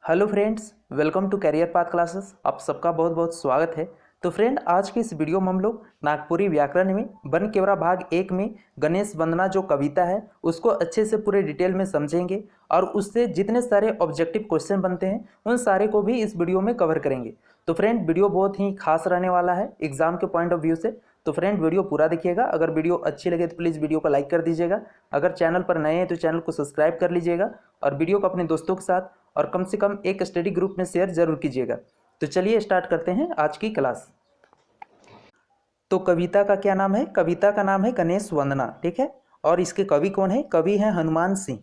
Hello friends, welcome to career path classes. आप सबका बहुत बहुत स्वागत है। तो फ्रेंड, आज की इस वीडियो में हम लोग नागपुरी व्याकरण में वन केवरा भाग 1 में गणेश वंदना जो कविता है उसको अच्छे से पूरे डिटेल में समझेंगे और उससे जितने सारे ऑब्जेक्टिव क्वेश्चन बनते हैं उन सारे को भी इस वीडियो में कवर करेंगे। तो फ्रेंड, वीडियो बहुत ही खास रहने वाला है एग्जाम के पॉइंट ऑफ व्यू से। तो फ्रेंड, वीडियो पूरा देखिएगा। अगर वीडियो अच्छी लगे तो प्लीज़ वीडियो को लाइक कर दीजिएगा। अगर चैनल पर नए हैं तो चैनल को सब्सक्राइब कर लीजिएगा और वीडियो को अपने दोस्तों के साथ और कम से कम एक स्टडी ग्रुप में शेयर जरूर कीजिएगा। तो चलिए स्टार्ट करते हैं आज की क्लास। तो कविता का क्या नाम है? कविता का नाम है गणेश वंदना, ठीक है। और इसके कवि कौन है? कवि हैं हनुमान सिंह।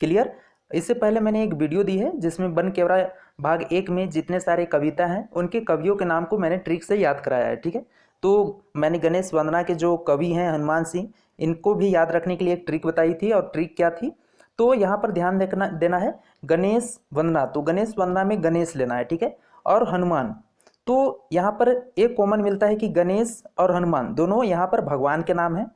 क्लियर। इससे पहले मैंने एक वीडियो दी है जिसमें वन केवरा भाग 1 में जितने सारे कविता हैं उनके कवियों के नाम को मैंने ट्रिक से याद कराया है, ठीक है। तो मैंने गणेश वंदना के जो कवि हैं हनुमान सिंह, इनको भी याद रखने के लिए एक ट्रिक बताई थी। और ट्रिक क्या थी? तो यहाँ पर ध्यान देना है गणेश वंदना, तो गणेश वंदना में गणेश लेना है, ठीक है। और हनुमान, तो यहाँ पर एक कॉमन मिलता है कि गणेश और हनुमान दोनों यहाँ पर भगवान के नाम हैं,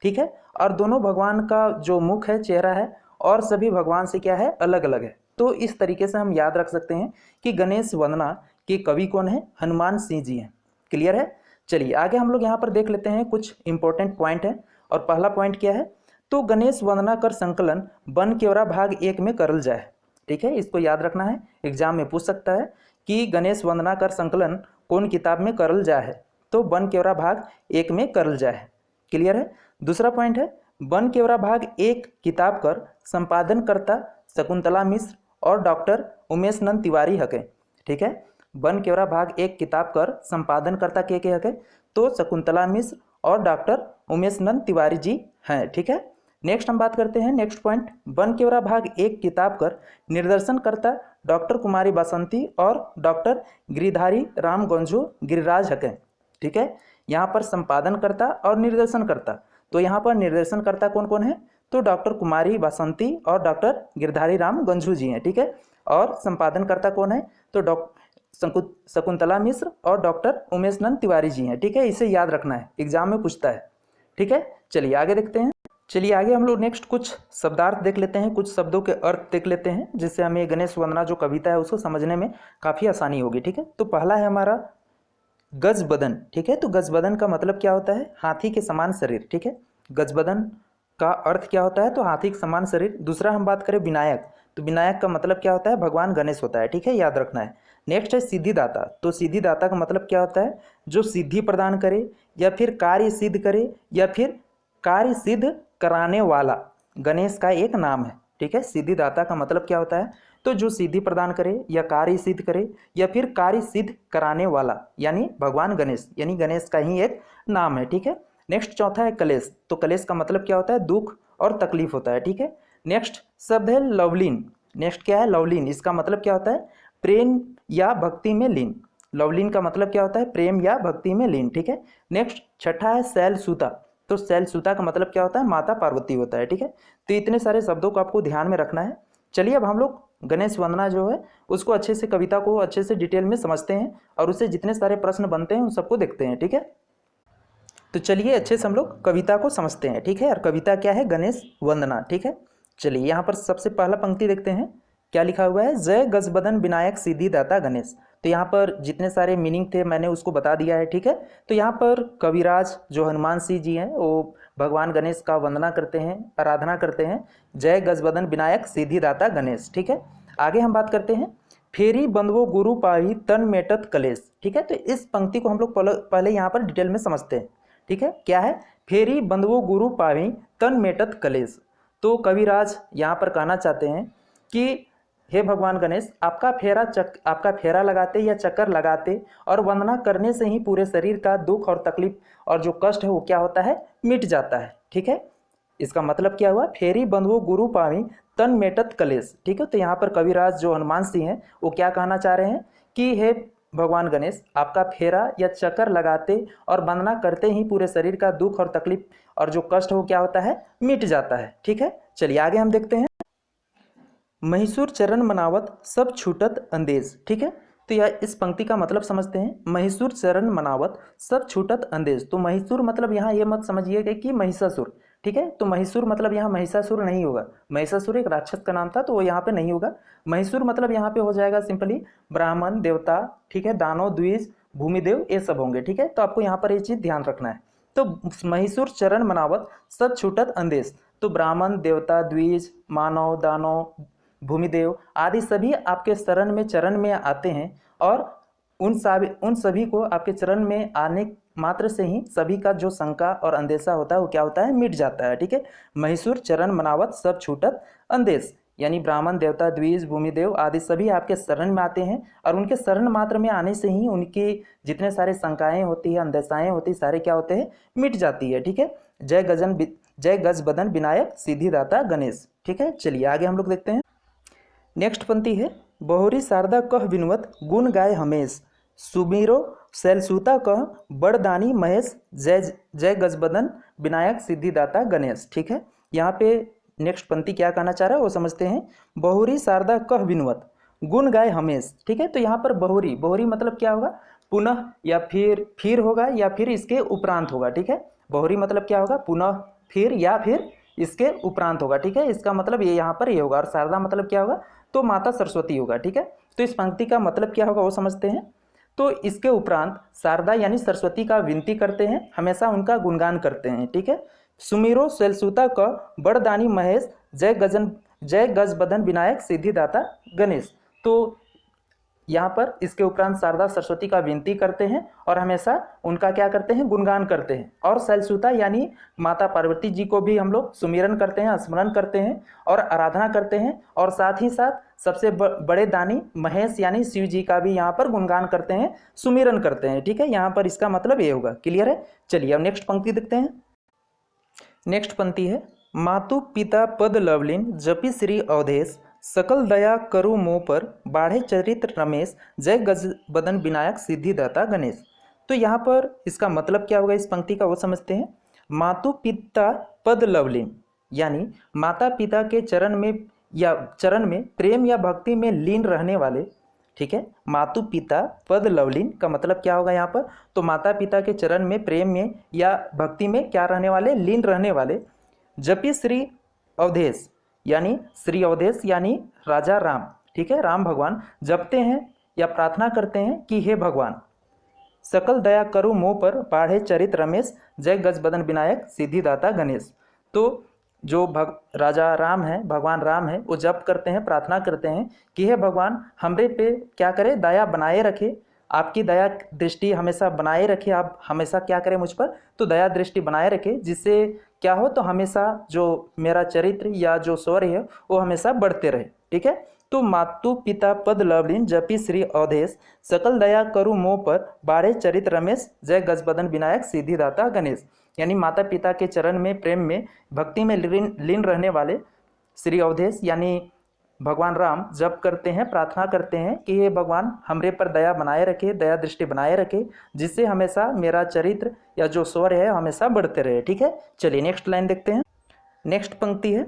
ठीक है। और दोनों भगवान का जो मुख है, चेहरा है, और सभी भगवान से क्या है, अलग अलग है। तो इस तरीके से हम याद रख सकते हैं कि गणेश वंदना के कवि कौन है? हनुमान सिंह जी हैं। क्लियर है। चलिए आगे हम लोग यहाँ पर देख लेते हैं कुछ इंपॉर्टेंट पॉइंट है। और पहला पॉइंट क्या है? तो गणेश वंदना कर संकलन वन केवरा भाग 1 में करल जाए, ठीक है। इसको याद रखना है, एग्जाम में पूछ सकता है कि गणेश वंदना कर संकलन कौन किताब में करल जाए है? तो वन केवरा भाग 1 में करल जाए। क्लियर है। दूसरा पॉइंट है, वन केवरा भाग 1 किताब कर संपादन करता शकुंतला मिश्र और डॉक्टर उमेश नंद तिवारी हके, ठीक है। वन केवरा भाग 1 किताब कर संपादन करता के हके? तो शकुंतला मिश्र और डॉक्टर उमेश नंद तिवारी जी हैं, ठीक है। नेक्स्ट हम बात करते हैं, नेक्स्ट पॉइंट, वन केवरा भाग 1 किताब कर निर्देशन करता डॉक्टर कुमारी बसंती और डॉक्टर गिरिधारी राम गंजू गिरिराज हके, ठीक है। यहाँ पर संपादन करता और निर्देशन करता, तो यहाँ पर निर्देशन करता कौन कौन है? तो डॉक्टर कुमारी बसंती और डॉक्टर गिरधारी राम गंजू जी हैं, ठीक है। और संपादन करता कौन है? तो शकुंतला मिश्र और डॉक्टर उमेश नंद तिवारी जी हैं, ठीक है। इसे याद रखना है, एग्जाम में पूछता है, ठीक है। चलिए आगे देखते हैं। चलिए आगे हम लोग नेक्स्ट कुछ शब्दार्थ देख लेते हैं, कुछ शब्दों के अर्थ देख लेते हैं, जिससे हमें गणेश वंदना जो कविता है उसको समझने में काफ़ी आसानी होगी, ठीक है। तो पहला है हमारा गजबदन, ठीक है। तो गजबदन का मतलब क्या होता है? हाथी के समान शरीर, ठीक है। गजबदन का अर्थ क्या होता है? तो हाथी के समान शरीर। दूसरा हम बात करें विनायक, तो विनायक का मतलब क्या होता है? भगवान गणेश होता है, ठीक है, याद रखना है। नेक्स्ट है सिद्धिदाता, तो सिद्धिदाता का मतलब क्या होता है? जो सिद्धि प्रदान करे या फिर कार्य सिद्ध करे या फिर कार्य सिद्ध कराने वाला गणेश का एक नाम है, ठीक है। सिद्धिदाता का मतलब क्या होता है? तो जो सिद्धि प्रदान करे या कार्य सिद्ध करे या फिर कार्य सिद्ध कराने वाला, यानी भगवान गणेश, यानी गणेश का ही एक नाम है, ठीक है। नेक्स्ट चौथा है कलेश, तो कलेश का मतलब क्या होता है? दुख और तकलीफ होता है, ठीक है। नेक्स्ट शब्द है लवलीन, नेक्स्ट क्या है? लवलीन, इसका मतलब क्या होता है? प्रेम या भक्ति में लीन। लवलीन का मतलब क्या होता है? प्रेम या भक्ति में लीन, ठीक है। नेक्स्ट छठा है शैलसुता, तो शैलसुता का मतलब क्या होता है? माता पार्वती होता है, ठीक है। तो इतने सारे शब्दों को आपको ध्यान में रखना है। चलिए अब हम लोग गणेश वंदना जो है उसको अच्छे से, कविता को अच्छे से डिटेल में समझते हैं और उससे जितने सारे प्रश्न बनते हैं उन सबको देखते हैं, ठीक है। तो चलिए अच्छे से हम लोग कविता को समझते हैं, ठीक है। और कविता क्या है? गणेश वंदना, ठीक है। चलिए यहाँ पर सबसे पहला पंक्ति देखते हैं, क्या लिखा हुआ है? जय गजबदन विनायक सिद्धिदाता गणेश। तो यहाँ पर जितने सारे मीनिंग थे मैंने उसको बता दिया है, ठीक है। तो यहाँ पर कविराज जो हनुमान सिंह जी हैं वो भगवान गणेश का वंदना करते हैं, आराधना करते हैं, जय गजबदन विनायक सिद्धिदाता गणेश, ठीक है। आगे हम बात करते हैं, फेरी बंधवो गुरु पाही तन मेटत कलेश, ठीक है। तो इस पंक्ति को हम लोग पहले यहाँ पर डिटेल में समझते हैं, ठीक है। क्या है? फेरी बंधवो गुरु पावी तन मेटत कलेश। तो कविराज यहाँ पर कहना चाहते हैं कि हे भगवान गणेश, आपका फेरा लगाते या चक्कर लगाते और वंदना करने से ही पूरे शरीर का दुख और तकलीफ और जो कष्ट है वो क्या होता है? मिट जाता है, ठीक है। इसका मतलब क्या हुआ? फेरी बंधवो गुरु पावी तन मेटत कलेश, ठीक है। तो यहाँ पर कविराज जो हनुमान सिंह हैं वो क्या कहना चाह रहे हैं कि हे भगवान गणेश, आपका फेरा या चक्कर लगाते और वंदना करते ही पूरे शरीर का दुख और तकलीफ और जो कष्ट हो क्या होता है? मिट जाता है, ठीक है। चलिए आगे हम देखते हैं, महिषूर चरण मनावत सब छूटत अंदेज, ठीक है। तो यह इस पंक्ति का मतलब समझते हैं, महिषूर चरण मनावत सब छूटत अंदेज। तो महिषूर मतलब यहाँ ये मत समझिएगा कि महिषासुर, ठीक है। तो महिषूर मतलब यहाँ महिषासुर नहीं होगा, महिषासुर एक राक्षस का नाम था तो वो यहाँ पे नहीं होगा। महिषूर मतलब यहाँ पे हो जाएगा सिंपली ब्राह्मण, देवता, ठीक है, दानव, द्विज, भूमिदेव, ये सब होंगे, ठीक है। तो आपको यहाँ पर ये चीज़ ध्यान रखना है। तो महिषूर चरण मनावत सब छूटत अंदेश, तो ब्राह्मण, देवता, द्विज, मानव, दानव, भूमिदेव आदि सभी आपके शरण में चरण में आते हैं और उन सभी को आपके चरण में आने मात्र से ही सभी का जो शंका और अंदेशा होता है वो क्या होता है, मिट जाता है, ठीक है। महिषूर चरण मनावत सब छूटत अंदेश, यानी ब्राह्मण, देवता, द्विज, भूमिदेव आदि सभी आपके शरण में आते हैं और उनके शरण मात्र में आने से ही उनकी जितने सारे शंकाएं होती है, अंदेशाएं होती है, सारे क्या होते हैं, मिट जाती है, ठीक है। जय गज बदन विनायक सिद्धिदाता गणेश, ठीक है। चलिए आगे हम लोग देखते हैं। नेक्स्ट पंक्ति है, बहुरी शारदा कह विनवत गुण गाय हमेश, सुमीरो शैलसूता कह बड़दानी महेश, जय जय गजबदन विनायक सिद्धिदाता गणेश, ठीक है। यहाँ पे नेक्स्ट पंक्ति क्या कहना चाह रहा है वो समझते हैं। बहुरी शारदा कह विनवत गुण गाय हमेश, ठीक है। तो यहाँ पर बहुरी, बहुरी मतलब क्या होगा, पुनः या फिर होगा या फिर इसके उपरांत होगा, ठीक है। बहुरी मतलब क्या होगा, पुनः, फिर या फिर इसके उपरांत होगा, ठीक है। इसका मतलब ये यहाँ पर ये होगा। और शारदा मतलब क्या होगा, तो माता सरस्वती होगा, ठीक है। तो इस पंक्ति का मतलब क्या होगा वो समझते हैं। तो इसके उपरांत शारदा यानी सरस्वती का विनती करते हैं, हमेशा उनका गुणगान करते हैं, ठीक है। सुमीरो शैलसूता का बड़दानी महेश, जय गजबदन विनायक सिद्धिदाता गणेश। तो यहाँ पर इसके उपरांत शारदा सरस्वती का विनती करते हैं और हमेशा उनका क्या करते हैं, गुणगान करते हैं। और शैलसूता यानी माता पार्वती जी को भी हम लोग सुमिरन करते हैं, स्मरण करते हैं और आराधना करते हैं। और साथ ही साथ सबसे बड़े दानी महेश यानी शिव जी का भी यहाँ पर गुणगान करते हैं, सुमिरन करते हैं, ठीक है। यहाँ पर इसका मतलब ये होगा। क्लियर है। चलिए अब नेक्स्ट पंक्ति देखते हैं। नेक्स्ट पंक्ति है, मातु पिता पद लवलिन जपि श्री अवधेश, सकल दया करु मोह पर बाढ़े चरित्र रमेश, जय गज बदन विनायक सिद्धिदाता गणेश। तो यहाँ पर इसका मतलब क्या होगा इस पंक्ति का वो समझते हैं। मातु पिता पद लवलीन यानी माता पिता के चरण में प्रेम या भक्ति में लीन रहने वाले, ठीक है। मातु पिता पद लवलीन का मतलब क्या होगा यहाँ पर, तो माता पिता के चरण में प्रेम में या भक्ति में क्या रहने वाले, लीन रहने वाले। जपि श्री अवधेश यानी श्री अवधेश यानी राजा राम, ठीक है, राम भगवान जपते हैं या प्रार्थना करते हैं कि हे भगवान सकल दया करु मोह पर बाढ़े चरित रमेश, जय गजबदन विनायक सिद्धिदाता गणेश। तो जो राजा राम है, भगवान राम है, वो जप करते हैं, प्रार्थना करते हैं कि हे भगवान हमरे पे क्या करे, दया बनाए रखे, आपकी दया दृष्टि हमेशा बनाए रखे, आप हमेशा क्या करें मुझ पर, तो दया दृष्टि बनाए रखे, जिससे क्या हो, तो हमेशा जो मेरा चरित्र या जो शौर्य है वो हमेशा बढ़ते रहे, ठीक है। तो मातु पिता पद लवलीन जपि श्री अवधेश, सकल दया करु मोह पर बाढ़े चरित रमेश, जय गजबदन विनायक सिद्धिदाता गणेश। यानी माता पिता के चरण में प्रेम में भक्ति में लीन रहने वाले श्री अवधेश यानी भगवान राम जप करते हैं, प्रार्थना करते हैं कि हे भगवान हमरे पर दया बनाए रखे, दया दृष्टि बनाए रखे, जिससे हमेशा मेरा चरित्र या जो शौर्य है हमेशा बढ़ते रहे, ठीक है। चलिए नेक्स्ट लाइन देखते हैं। नेक्स्ट पंक्ति है,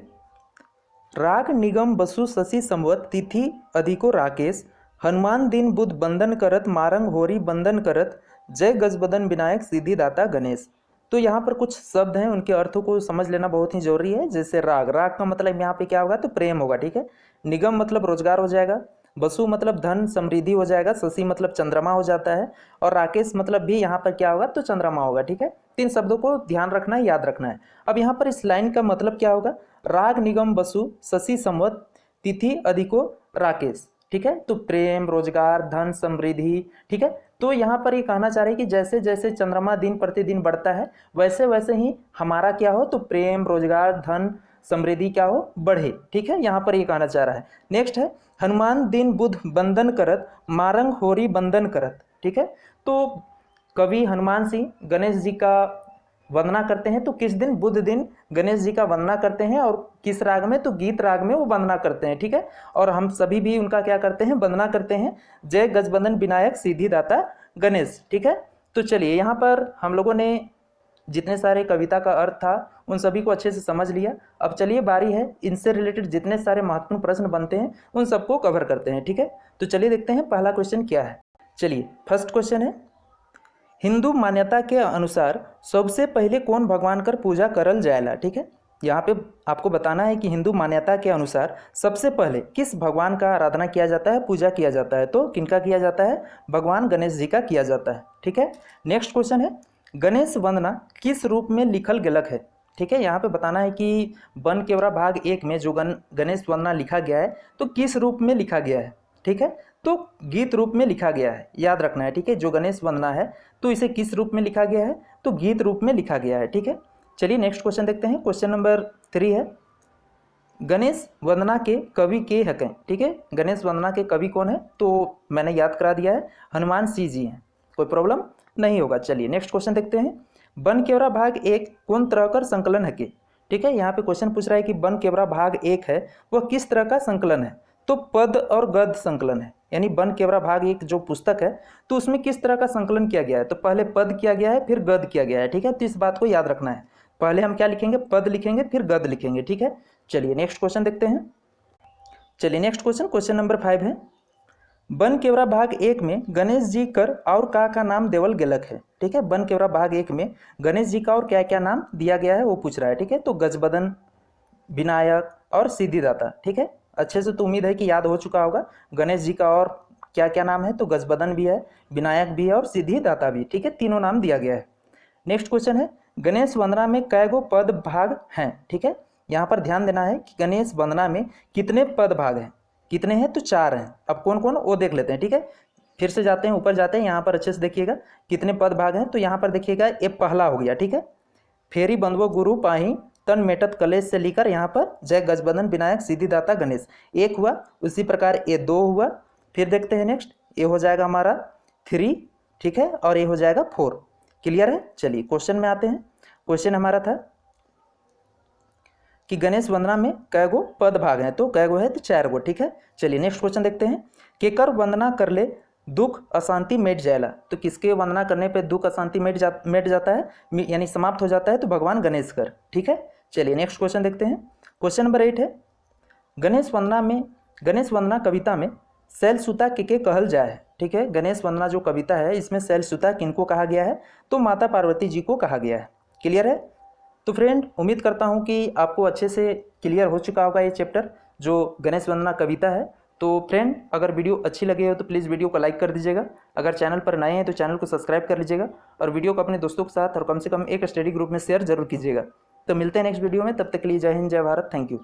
राग निगम बसु शशि संवत तिथि अधिको राकेश, हनुमान दिन बुध बंदन करत मारंग होरी बंदन करत, जय गजबदन विनायक सिद्धिदाता गणेश। तो यहाँ पर कुछ शब्द हैं, उनके अर्थों को समझ लेना बहुत ही जरूरी है। जैसे राग, राग का मतलब यहाँ पे क्या होगा, तो प्रेम होगा, ठीक है। निगम मतलब रोजगार हो जाएगा, बसु मतलब धन समृद्धि हो जाएगा, शशि मतलब चंद्रमा हो जाता है, और राकेश मतलब भी यहाँ पर क्या होगा, तो चंद्रमा होगा, ठीक है। तीन शब्दों को ध्यान रखना है, याद रखना है। अब यहाँ पर इस लाइन का मतलब क्या होगा, राग निगम बसु शशि संवत तिथि अधिको राकेश, ठीक है। तो प्रेम, रोजगार, धन, समृद्धि, ठीक है। तो यहाँ पर ये कहना चाह रहे हैं कि जैसे जैसे चंद्रमा दिन प्रतिदिन बढ़ता है वैसे वैसे ही हमारा क्या हो, तो प्रेम, रोजगार, धन, समृद्धि क्या हो, बढ़े, ठीक है। यहाँ पर ये कहना चाह रहा है। नेक्स्ट है, हनुमान दिन बुध बंदन करत मारंग होरी बंदन करत, ठीक है। तो कवि हनुमान सिंह गणेश जी का वंदना करते हैं, तो किस दिन, बुध दिन गणेश जी का वंदना करते हैं, और किस राग में, तो गीत राग में वो वंदना करते हैं, ठीक है। और हम सभी भी उनका क्या करते हैं, वंदना करते हैं, जय गजबंदन विनायक सिद्धिदाता गणेश, ठीक है। तो चलिए यहाँ पर हम लोगों ने जितने सारे कविता का अर्थ था उन सभी को अच्छे से समझ लिया। अब चलिए बारी है इनसे रिलेटेड जितने सारे महत्वपूर्ण प्रश्न बनते हैं उन सबको कवर करते हैं, ठीक है। तो चलिए देखते हैं पहला क्वेश्चन क्या है। चलिए फर्स्ट क्वेश्चन है, हिंदू मान्यता के अनुसार सबसे पहले कौन भगवान कर पूजा करल जाएला। ठीक है, यहाँ पे आपको बताना है कि हिंदू मान्यता के अनुसार सबसे पहले किस भगवान का आराधना किया जाता है, पूजा किया जाता है। तो किनका किया जाता है, भगवान गणेश जी का किया जाता है। ठीक है, नेक्स्ट क्वेश्चन है, गणेश वंदना किस रूप में लिखल गेलक है। ठीक है, यहाँ पे बताना है कि बन केवरा भाग 1 में जो गणेश वंदना लिखा गया है तो किस रूप में लिखा गया है। ठीक है, तो गीत रूप में लिखा गया है, याद रखना है। ठीक है, जो गणेश वंदना है तो इसे किस रूप में लिखा गया है, तो गीत रूप में लिखा गया है। ठीक है, चलिए नेक्स्ट क्वेश्चन देखते हैं। क्वेश्चन नंबर 3 है, गणेश वंदना के कवि के हकें। ठीक है, गणेश वंदना के कवि कौन है, तो मैंने याद करा दिया है, हनुमान सिंह जी हैं, कोई प्रॉब्लम नहीं होगा। चलिए नेक्स्ट क्वेश्चन देखते हैं, बन केवरा भाग 1 कौन तरह का संकलन है के। ठीक है, यहाँ पे क्वेश्चन पूछ रहा है कि बन केवरा भाग 1 है वह किस तरह का संकलन है, तो पद और गद्य संकलन है। यानी बन केवरा भाग 1 जो पुस्तक है तो उसमें किस तरह का संकलन किया गया है, तो पहले पद किया गया है फिर गद्य किया गया है। ठीक है, तो इस बात को याद रखना है, पहले हम क्या लिखेंगे, पद लिखेंगे फिर गद्य लिखेंगे। ठीक है, चलिए नेक्स्ट क्वेश्चन देखते हैं। चलिए नेक्स्ट क्वेश्चन, क्वेश्चन नंबर 5 है, बन केवरा भाग 1 में गणेश जी कर और का नाम देवल गेलक है। ठीक है, बन केवरा भाग 1 में गणेश जी का और क्या क्या नाम दिया गया है वो पूछ रहा है। ठीक है, तो गजबदन, विनायक और सिद्धिदाता। ठीक है, अच्छे से तो उम्मीद है कि याद हो चुका होगा गणेश जी का और क्या क्या नाम है, तो गजबदन भी है, विनायक भी है और सिद्धिदाता भी। ठीक है, तीनों नाम दिया गया है। नेक्स्ट क्वेश्चन है, गणेश वंदना में कैगो पद भाग हैं। ठीक है, यहाँ पर ध्यान देना है कि गणेश वंदना में कितने पद भाग हैं, कितने हैं, तो 4 हैं। अब कौन कौन वो देख लेते हैं। ठीक है, फिर से जाते हैं ऊपर जाते हैं, यहाँ पर अच्छे से देखिएगा कितने पद भाग हैं। तो यहाँ पर देखिएगा ये पहला हो गया। ठीक है, फेरी बंधवो गुरु पाही तन मेटत कलेश से लेकर यहाँ पर जय गजबदन विनायक सिद्धिदाता गणेश 1 हुआ। उसी प्रकार ये 2 हुआ। फिर देखते हैं नेक्स्ट, ये हो जाएगा हमारा 3। ठीक है, और ये हो जाएगा 4। क्लियर है। चलिए क्वेश्चन में आते हैं। क्वेश्चन हमारा था कि गणेश वंदना में कैगो पद भाग हैं, तो कैगो है, तो 4 गो। ठीक है, चलिए नेक्स्ट क्वेश्चन देखते हैं, केकर वंदना कर ले दुख अशांति मिट जाएला। तो किसके वंदना करने पे दुख अशांति मिट जाता है, यानी समाप्त हो जाता है, तो भगवान गणेश कर। ठीक है, चलिए नेक्स्ट क्वेश्चन देखते हैं। क्वेश्चन नंबर 8 है, गणेश वंदना कविता में शैलसुता के कहल जाए। ठीक है, गणेश वंदना जो कविता है इसमें शैलसुता किनको कहा गया है, तो माता पार्वती जी को कहा गया है। क्लियर है। तो फ्रेंड उम्मीद करता हूँ कि आपको अच्छे से क्लियर हो चुका होगा ये चैप्टर जो गणेश वंदना कविता है। तो फ्रेंड अगर वीडियो अच्छी लगी हो तो प्लीज़ वीडियो को लाइक कर दीजिएगा, अगर चैनल पर नए हैं तो चैनल को सब्सक्राइब कर लीजिएगा और वीडियो को अपने दोस्तों के साथ और कम से कम एक स्टडी ग्रुप में शेयर जरूर कीजिएगा। तो मिलते हैं नेक्स्ट वीडियो में, तब तक के लिए जय हिंद, जय भारत, थैंक यू।